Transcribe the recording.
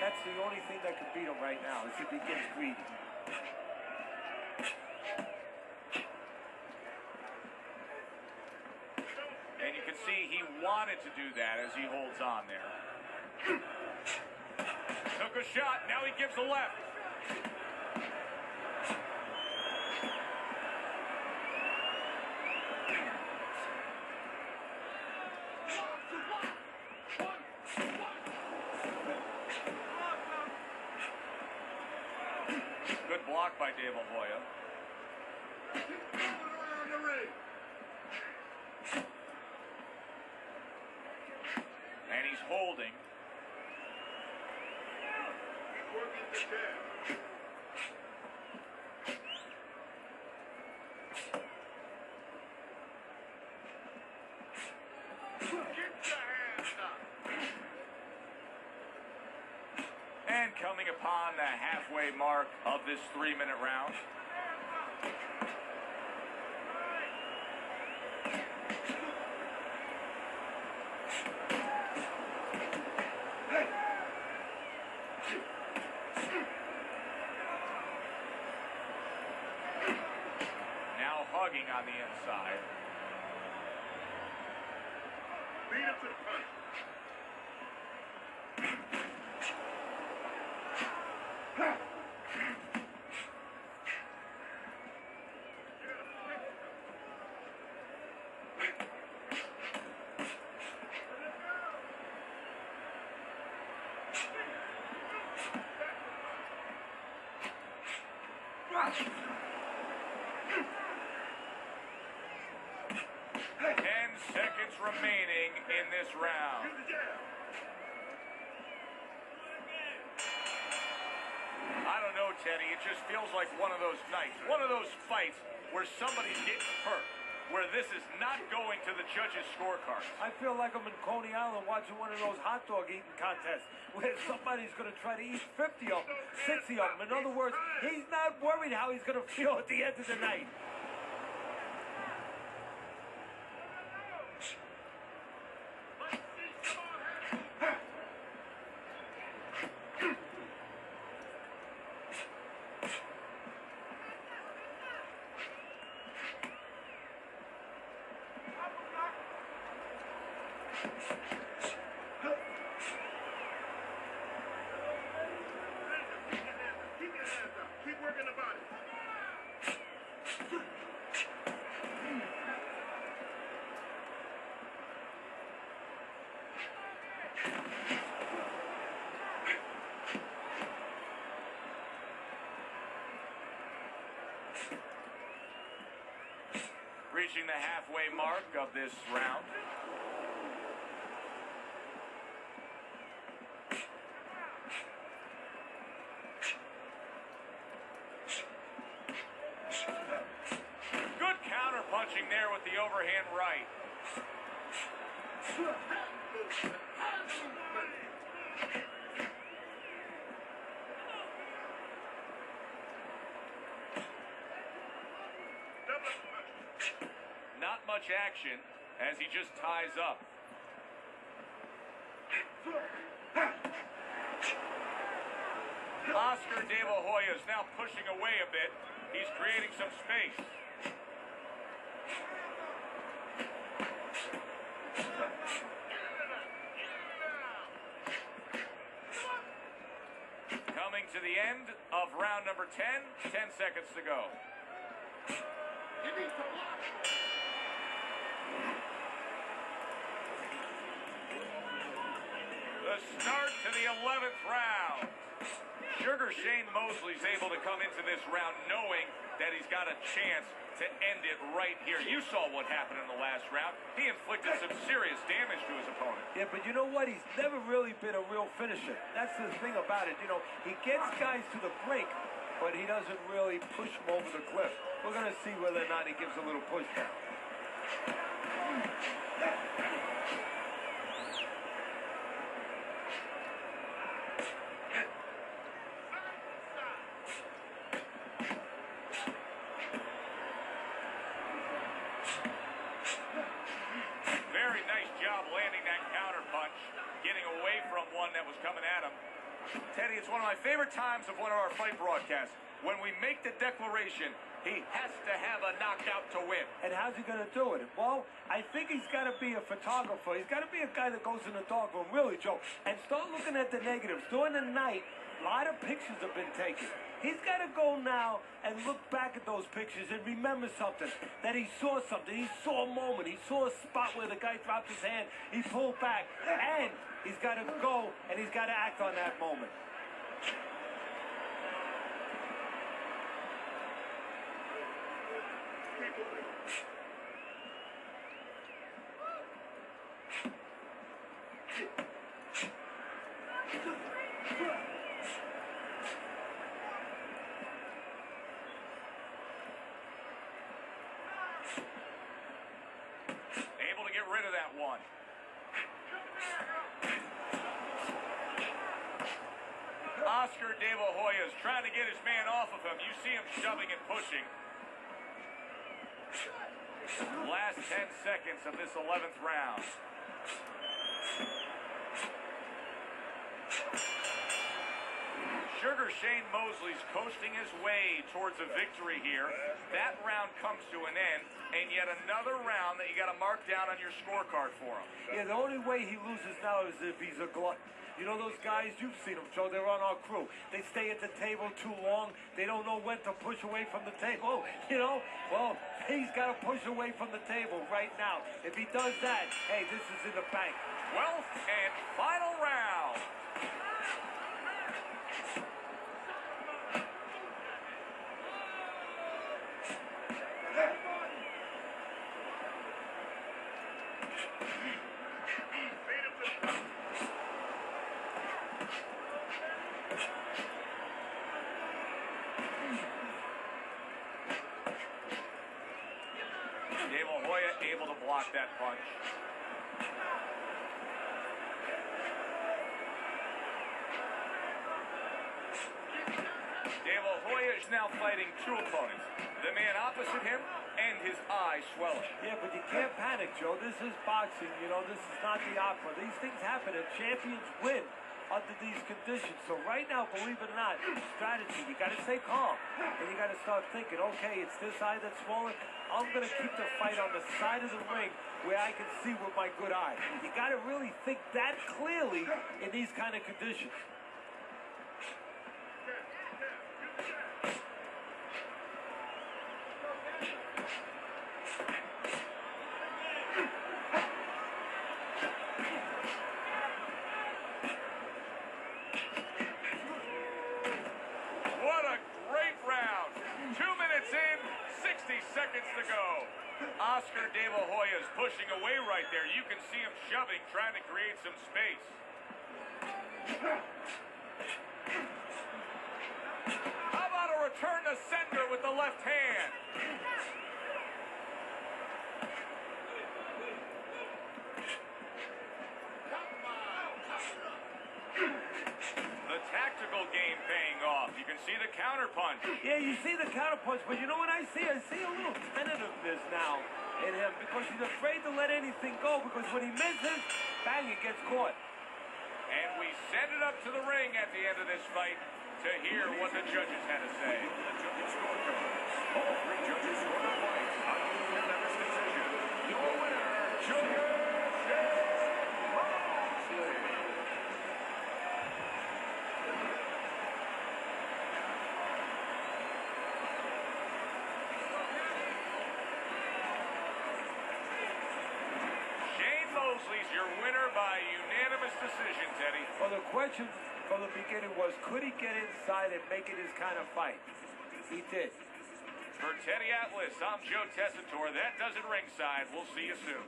That's the only thing that can beat him right now, is if he gets greedy. And you can see he wanted to do that as he holds on there. Took a shot, now he gives a left. Good block by David Hoya. And he's holding. Working the jab. Get your hands up. And coming upon the halfway mark of this 3-minute round. Now hugging on the inside. Lead him to the punch. Seconds remaining in this round. I don't know, Teddy. It just feels like one of those nights, one of those fights where somebody's getting hurt, where this is not going to the judges' scorecards. I feel like I'm in Coney Island watching one of those hot dog eating contests where somebody's going to try to eat 50 of them, 60 of them. In other words, he's not worried how he's going to feel at the end of the night. Keep working the body. Reaching the halfway mark of this round. Good counter punching there with the overhand right. Not much action as he just ties up. Oscar De La Hoya is now pushing away a bit. He's creating some space. Coming to the end of round number 10, 10 seconds to go. The start to the 11th round. Sugar Shane Mosley's able to come into this round knowing that he's got a chance to end it right here. You saw what happened in the last round. He inflicted some serious damage to his opponent. Yeah, but you know what? He's never really been a real finisher. That's the thing about it. You know, he gets guys to the brink, but he doesn't really push them over the cliff. We're going to see whether or not he gives a little push down. Very nice job landing that counter punch, getting away from one that was coming at him. Teddy, it's one of my favorite times of one of our fight broadcasts. When we make the declaration, he has to have a knockout to win. And how's he going to do it? Well, I think he's got to be a photographer. He's got to be a guy that goes in the darkroom, really, Joe, and start looking at the negatives. During the night, a lot of pictures have been taken. He's got to go now and look back at those pictures and remember something, that he saw something. He saw a moment. He saw a spot where the guy dropped his hand. He pulled back, and he's got to go, and he's got to act on that moment. Able to get rid of that one. Oscar De La Hoya is trying to get his man off of him. You see him shoving and pushing. Last 10 seconds of this 11th round. Sugar Shane Mosley's coasting his way towards a victory here. That round comes to an end, and yet another round that you got to mark down on your scorecard for him. Yeah, the only way he loses now is if he's a glutton. You know those guys, you've seen them, Joe, they're on our crew. They stay at the table too long. They don't know when to push away from the table. You know, well, he's got to push away from the table right now. If he does that, hey, this is in the bank. 12th and final round. Hoya able to block that punch. De La Hoya is now fighting two opponents. The man opposite him and his eye swelling. Yeah, but you can't panic, Joe. This is boxing. You know, this is not the opera. These things happen, and champions win under these conditions. So right now, believe it or not, strategy, you got to stay calm. And you got to start thinking, okay, it's this eye that's swollen. I'm going to keep the fight on the side of the ring where I can see with my good eye. You got to really think that clearly in these kind of conditions. What a great round. 2 minutes in, 60 seconds to go. Oscar De La Hoya is pushing away right there. You can see him shoving, trying to create some space. How about a return to sender with the left hand? The tactical game paying off. You can see the counter punch. Yeah, you see the counter punch, but you know what I see? I see a little tentativeness now in him because he's afraid to let anything go because when he misses, bang, it gets caught. And we send it up to the ring at the end of this fight to hear what the judges had to say. All three judges scored the fight on unanimous decision. Your winner, Sugar Shane Mosley. Shane Mosley's your winner by unanimous decision, Teddy. Well, the question from the beginning was, could he get inside and make it his kind of fight? He did. For Teddy Atlas, I'm Joe Tessitore. That does it ringside. We'll see you soon.